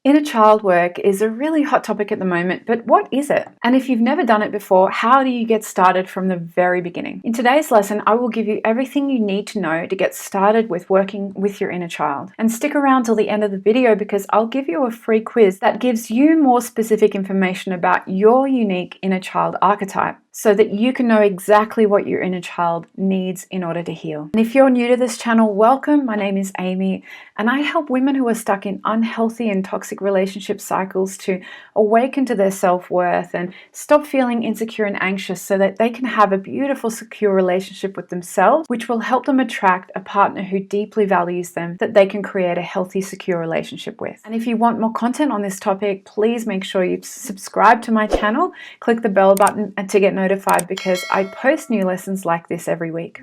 Inner child work is a really hot topic at the moment, but what is it? And if you've never done it before, how do you get started from the very beginning? In today's lesson, I will give you everything you need to know to get started with working with your inner child. And stick around till the end of the video because I'll give you a free quiz that gives you more specific information about your unique inner child archetype, so that you can know exactly what your inner child needs in order to heal. And if you're new to this channel, welcome. My name is Amy, and I help women who are stuck in unhealthy and toxic relationship cycles to awaken to their self-worth and stop feeling insecure and anxious so that they can have a beautiful, secure relationship with themselves, which will help them attract a partner who deeply values them, that they can create a healthy, secure relationship with. And if you want more content on this topic, please make sure you subscribe to my channel, click the bell button to get notified because I post new lessons like this every week.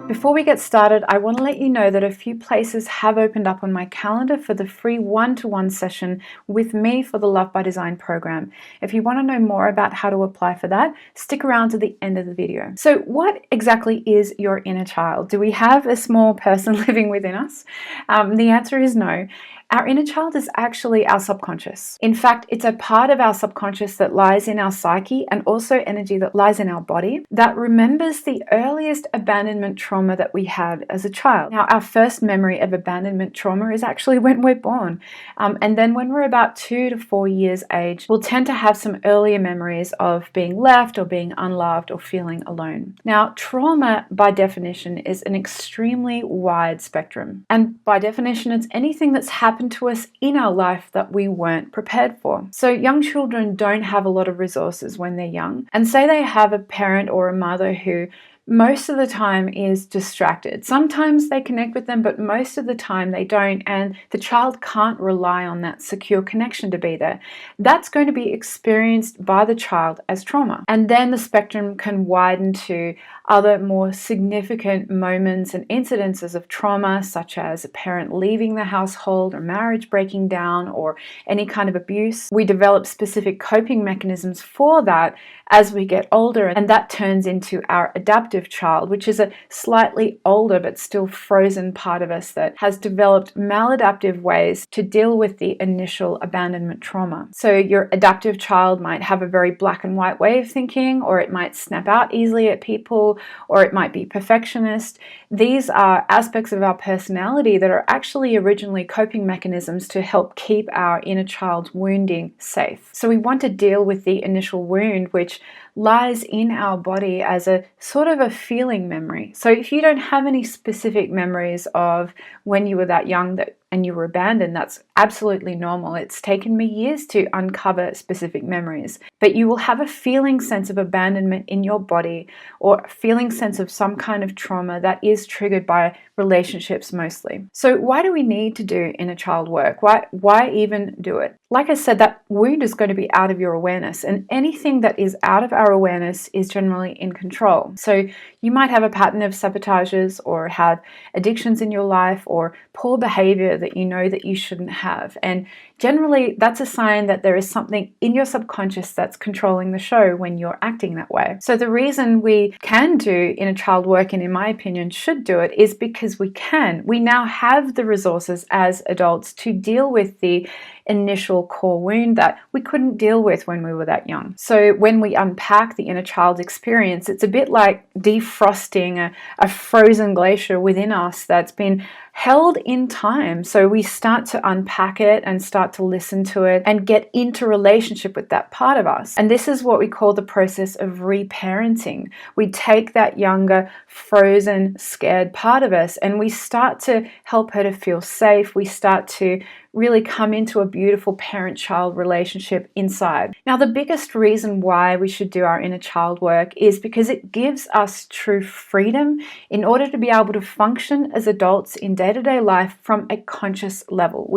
Before we get started, I want to let you know that a few places have opened up on my calendar for the free one-to-one session with me for the Love by Design program. If you want to know more about how to apply for that, stick around to the end of the video. So what exactly is your inner child? Do we have a small person living within us? The answer is no. Our inner child is actually our subconscious. In fact, it's a part of our subconscious that lies in our psyche and also energy that lies in our body that remembers the earliest abandonment trauma that we had as a child. Now, our first memory of abandonment trauma is actually when we're born. And then when we're about 2 to 4 years age, we'll tend to have some earlier memories of being left or being unloved or feeling alone. Now, trauma, by definition, is an extremely wide spectrum. And by definition, it's anything that's happened to us in our life that we weren't prepared for. So young children don't have a lot of resources when they're young. And say they have a parent or a mother who most of the time is distracted. Sometimes they connect with them, but most of the time they don't, and the child can't rely on that secure connection to be there. That's going to be experienced by the child as trauma. And then the spectrum can widen to other more significant moments and incidences of trauma, such as a parent leaving the household or marriage breaking down or any kind of abuse. We develop specific coping mechanisms for that as we get older, and that turns into our adaptive child, which is a slightly older but still frozen part of us that has developed maladaptive ways to deal with the initial abandonment trauma. So your adaptive child might have a very black and white way of thinking, or it might snap out easily at people, or it might be perfectionist. These are aspects of our personality that are actually originally coping mechanisms to help keep our inner child's wounding safe. So we want to deal with the initial wound, which lies in our body as a sort of a feeling memory. So if you don't have any specific memories of when you were that young and you were abandoned, that's absolutely normal. It's taken me years to uncover specific memories, but you will have a feeling sense of abandonment in your body, or a feeling sense of some kind of trauma that is triggered by relationships mostly. So why do we need to do inner child work? Why even do it? Like I said, that wound is going to be out of your awareness, and anything that is out of our awareness is generally in control. So you might have a pattern of sabotages or have addictions in your life or poor behavior that you know that you shouldn't have. And generally, that's a sign that there is something in your subconscious that's controlling the show when you're acting that way. So the reason we can do inner child work, and in my opinion should do it, is because we can. We now have the resources as adults to deal with the initial core wound that we couldn't deal with when we were that young. So when we unpack the inner child experience, it's a bit like defrosting a frozen glacier within us that's been held in time. So we start to unpack it and start to listen to it and get into relationship with that part of us. And this is what we call the process of reparenting. We take that younger, frozen, scared part of us and we start to help her to feel safe. We start to really come into a beautiful parent-child relationship inside. Now, the biggest reason why we should do our inner child work is because it gives us true freedom in order to be able to function as adults in day-to-day life from a conscious level.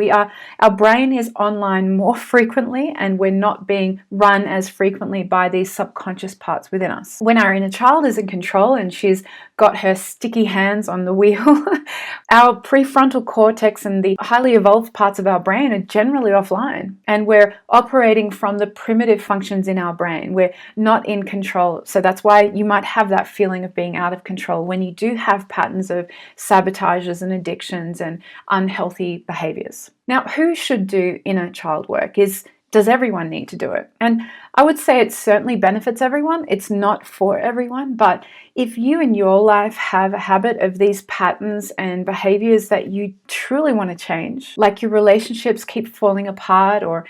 Our brain is online more frequently, and we're not being run as frequently by these subconscious parts within us. When our inner child is in control and she's got her sticky hands on the wheel. Our prefrontal cortex and the highly evolved parts of our brain are generally offline, and we're operating from the primitive functions in our brain. We're not in control. So that's why you might have that feeling of being out of control when you do have patterns of sabotages and addictions and unhealthy behaviors. Now, who should do inner child work? Does everyone need to do it? And I would say it certainly benefits everyone. It's not for everyone, but if you in your life have a habit of these patterns and behaviors that you truly want to change, like your relationships keep falling apart, or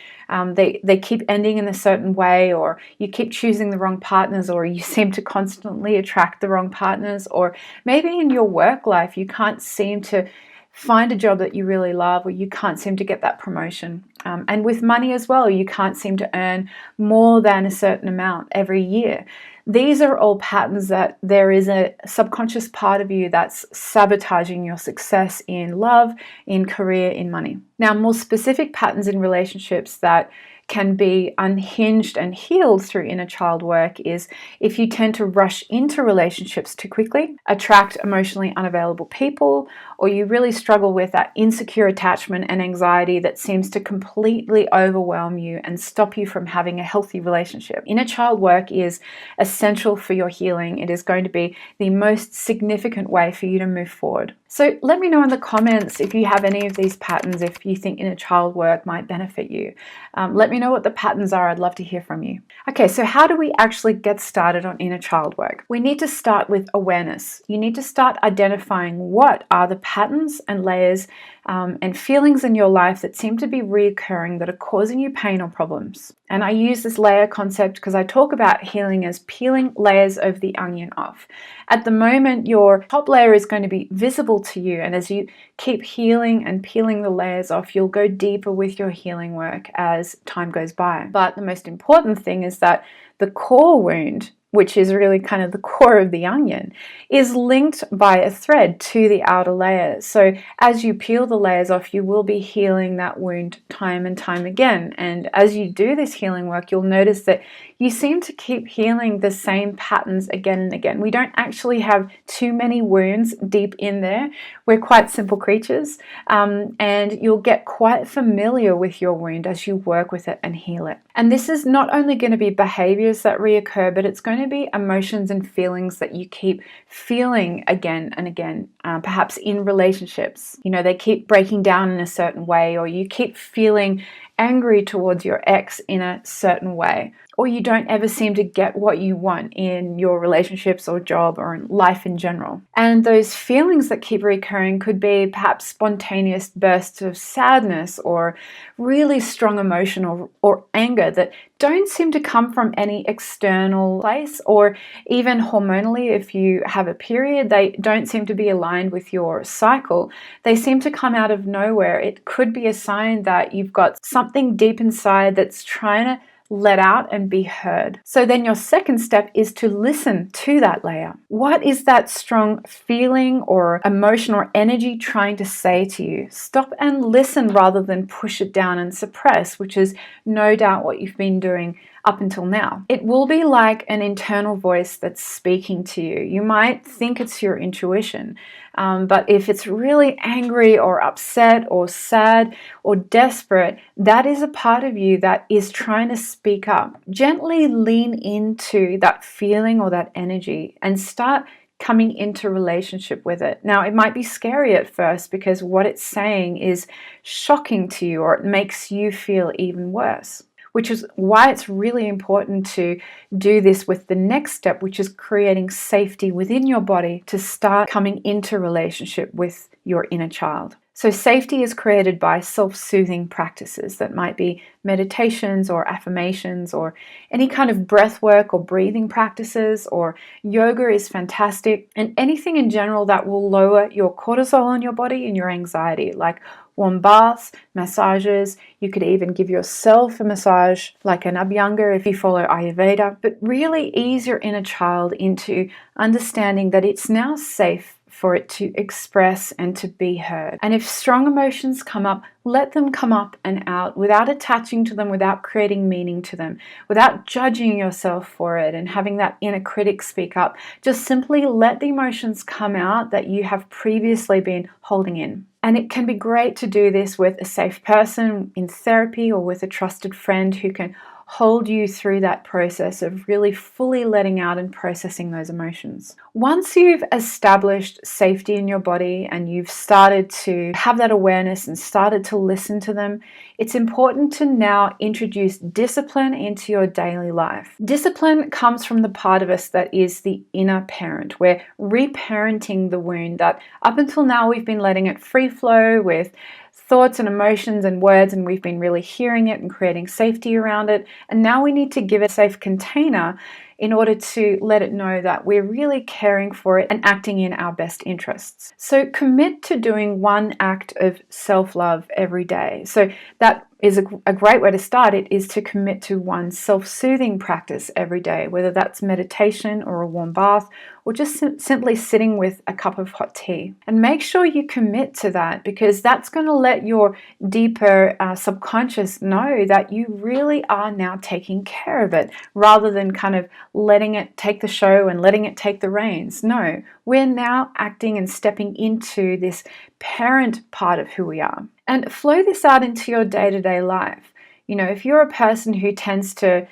they keep ending in a certain way, or you keep choosing the wrong partners, or you seem to constantly attract the wrong partners, or maybe in your work life you can't seem to find a job that you really love, or you can't seem to get that promotion. And with money as well, you can't seem to earn more than a certain amount every year. These are all patterns that there is a subconscious part of you that's sabotaging your success in love, in career, in money. Now, more specific patterns in relationships that can be unhinged and healed through inner child work is if you tend to rush into relationships too quickly, attract emotionally unavailable people, or you really struggle with that insecure attachment and anxiety that seems to completely overwhelm you and stop you from having a healthy relationship. Inner child work is essential for your healing. It is going to be the most significant way for you to move forward. So let me know in the comments if you have any of these patterns, if you think inner child work might benefit you. Let me know what the patterns are. I'd love to hear from you. Okay, so how do we actually get started on inner child work? We need to start with awareness. You need to start identifying what are the patterns and layers and feelings in your life that seem to be reoccurring that are causing you pain or problems. And I use this layer concept because I talk about healing as peeling layers of the onion off. At the moment, your top layer is going to be visible to you, and as you keep healing and peeling the layers off, you'll go deeper with your healing work as time goes by. But the most important thing is that the core wound, which is really kind of the core of the onion, is linked by a thread to the outer layers. So as you peel the layers off, you will be healing that wound time and time again. And as you do this healing work, you'll notice that you seem to keep healing the same patterns again and again. We don't actually have too many wounds deep in there. We're quite simple creatures, and you'll get quite familiar with your wound as you work with it and heal it. And this is not only going to be behaviors that reoccur, but it's going to be emotions and feelings that you keep feeling again and again, perhaps in relationships. You know, they keep breaking down in a certain way, or you keep feeling angry towards your ex in a certain way, or you don't ever seem to get what you want in your relationships or job or in life in general. And those feelings that keep recurring could be perhaps spontaneous bursts of sadness or really strong emotion or anger that don't seem to come from any external place, or even hormonally, if you have a period, they don't seem to be aligned with your cycle. They seem to come out of nowhere. It could be a sign that you've got something deep inside that's trying to let out and be heard. So then your second step is to listen to that layer. What is that strong feeling or emotion or energy trying to say to you? Stop and listen rather than push it down and suppress, which is no doubt what you've been doing up until now. It will be like an internal voice that's speaking to you. You might think it's your intuition, but if it's really angry or upset or sad or desperate, that is a part of you that is trying to speak up. Gently lean into that feeling or that energy and start coming into relationship with it. Now, it might be scary at first because what it's saying is shocking to you, or it makes you feel even worse, which is why it's really important to do this with the next step, which is creating safety within your body to start coming into relationship with your inner child. So safety is created by self-soothing practices that might be meditations or affirmations or any kind of breath work or breathing practices, or yoga is fantastic, and anything in general that will lower your cortisol in your body and your anxiety, like warm baths, massages. You could even give yourself a massage like an Abhyanga if you follow Ayurveda, but really ease your inner child into understanding that it's now safe for it to express and to be heard. And if strong emotions come up, let them come up and out without attaching to them, without creating meaning to them, without judging yourself for it and having that inner critic speak up. Just simply let the emotions come out that you have previously been holding in. And it can be great to do this with a safe person in therapy or with a trusted friend who can hold you through that process of really fully letting out and processing those emotions. Once you've established safety in your body and you've started to have that awareness and started to listen to them, it's important to now introduce discipline into your daily life. Discipline comes from the part of us that is the inner parent. We're reparenting the wound that up until now we've been letting it free flow with thoughts and emotions and words, and we've been really hearing it and creating safety around it. And now we need to give it a safe container in order to let it know that we're really caring for it and acting in our best interests. So commit to doing one act of self-love every day. So that is a great way to start it, is to commit to one self-soothing practice every day, whether that's meditation or a warm bath or just simply sitting with a cup of hot tea. And make sure you commit to that, because that's going to let your deeper subconscious know that you really are now taking care of it, rather than kind of letting it take the show and letting it take the reins. No, we're now acting and stepping into this parent part of who we are. And flow this out into your day-to-day life. You know, if you're a person who tends to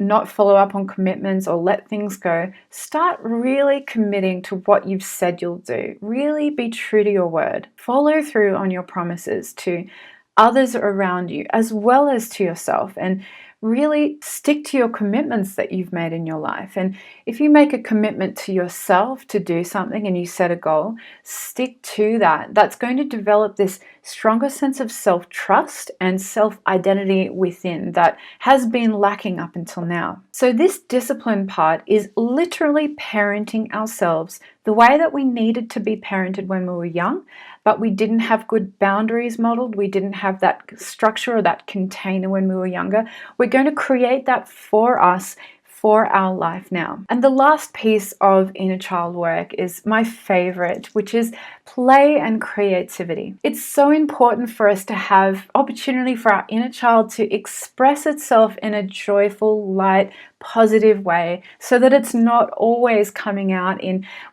not follow up on commitments or let things go, start really committing to what you've said you'll do. Really be true to your word. Follow through on your promises to others around you as well as to yourself, and really stick to your commitments that you've made in your life. And if you make a commitment to yourself to do something and you set a goal, stick to that. That's going to develop this stronger sense of self-trust and self-identity within that has been lacking up until now. So this discipline part is literally parenting ourselves the way that we needed to be parented when we were young, but we didn't have good boundaries modeled. We didn't have that structure or that container when we were younger. We're going to create that for us for our life now. And the last piece of inner child work is my favorite, which is play and creativity. It's so important for us to have opportunity for our inner child to express itself in a joyful, light, positive way, so that it's not always coming out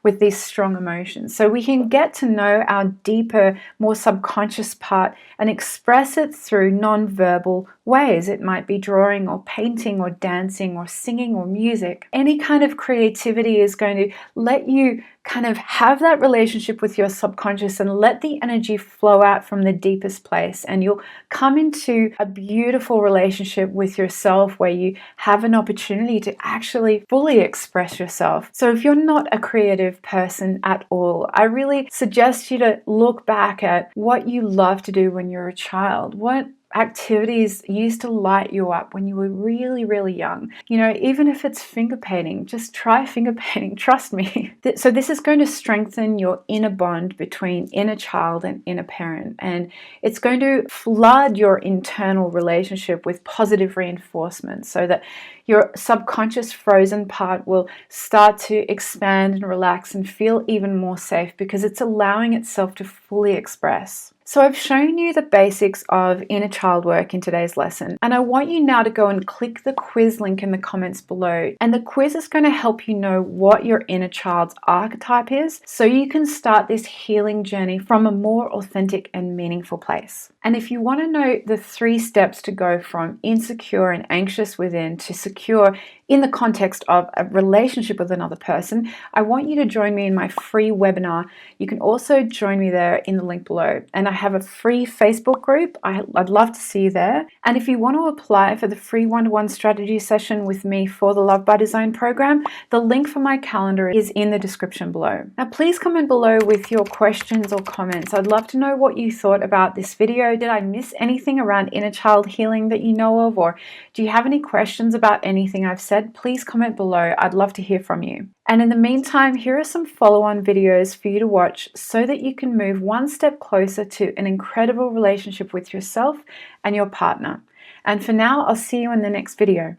with these strong emotions. So we can get to know our deeper, more subconscious part and express it through non-verbal ways. It might be drawing or painting or dancing or singing or music. Any kind of creativity is going to let you kind of have that relationship with your subconscious and let the energy flow out from the deepest place, and you'll come into a beautiful relationship with yourself where you have an opportunity to actually fully express yourself. So if you're not a creative person at all, I really suggest you to look back at what you loved to do when you were a child. What activities used to light you up when you were really, really young? You know, even if it's finger painting, just try finger painting, trust me. So this is going to strengthen your inner bond between inner child and inner parent, and it's going to flood your internal relationship with positive reinforcement so that your subconscious frozen part will start to expand and relax and feel even more safe, because it's allowing itself to fully express. So I've shown you the basics of inner child work in today's lesson, and I want you now to go and click the quiz link in the comments below. And the quiz is going to help you know what your inner child's archetype is, so you can start this healing journey from a more authentic and meaningful place. And if you want to know the 3 steps to go from insecure and anxious within to secure in the context of a relationship with another person, I want you to join me in my free webinar. You can also join me there in the link below. And I have a free Facebook group. I'd love to see you there. And if you want to apply for the free one-to-one strategy session with me for the Love by Design program, the link for my calendar is in the description below. Now, please comment below with your questions or comments. I'd love to know what you thought about this video. Did I miss anything around inner child healing that you know of? Or do you have any questions about anything I've said? Please comment below. I'd love to hear from you. And in the meantime, here are some follow-on videos for you to watch so that you can move one step closer to an incredible relationship with yourself and your partner. And for now, I'll see you in the next video.